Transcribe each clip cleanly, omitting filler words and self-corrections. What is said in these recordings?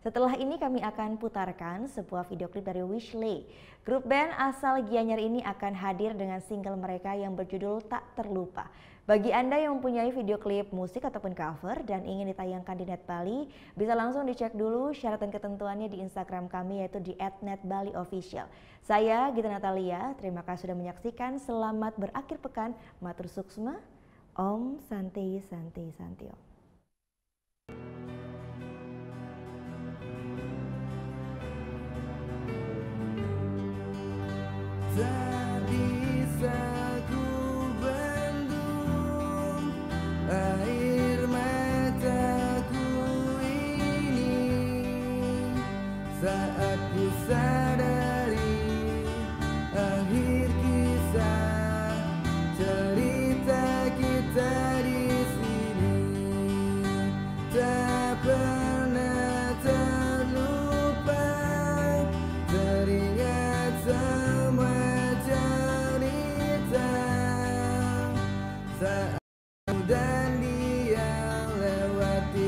Setelah ini kami akan putarkan sebuah video klip dari Wishley. Grup band asal Gianyar ini akan hadir dengan single mereka yang berjudul Tak Terlupa. Bagi Anda yang mempunyai video klip musik ataupun cover dan ingin ditayangkan di Net Bali, bisa langsung dicek dulu syarat dan ketentuannya di Instagram kami yaitu di @netbaliofficial. Saya Gita Natalia, terima kasih sudah menyaksikan. Selamat berakhir pekan, matur suksma, Om Santi Santi Santio. Tak bisa ku bendung air mataku ini saat ku sadari akhir kisah cerita kita di sini tak pernah terlupa, teringat semua saat dan dia lewati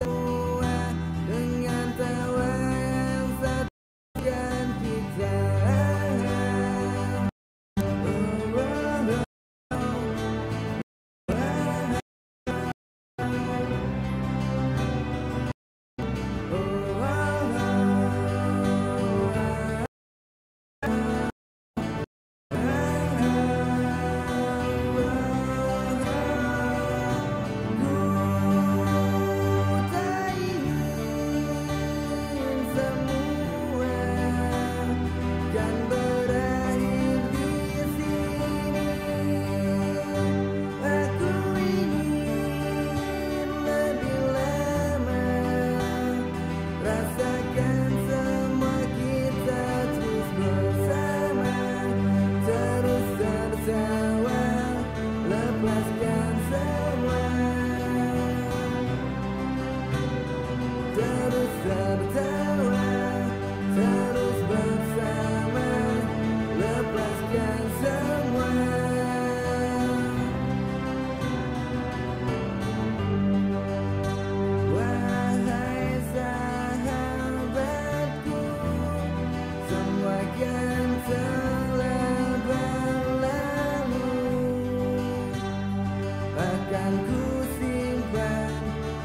semua dengan tawa yang satukan kita.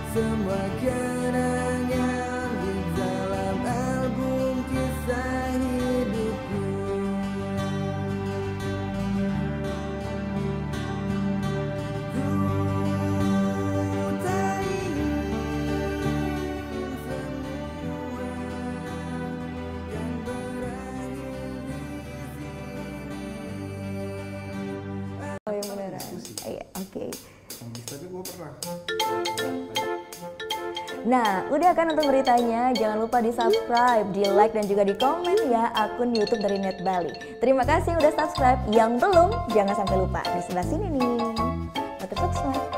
Semua kenangan di dalam album kisah hidupku. Ku tak ingin semua yang berakhir di sini. Oh yang beneran? Iya, oke. Tapi gue pernah. Nah, udah kan nonton beritanya? Jangan lupa di subscribe, di like, dan juga di komen ya akun YouTube dari Net Bali. Terima kasih udah subscribe. Yang belum, jangan sampai lupa. Di sebelah sini nih. Matur suksma.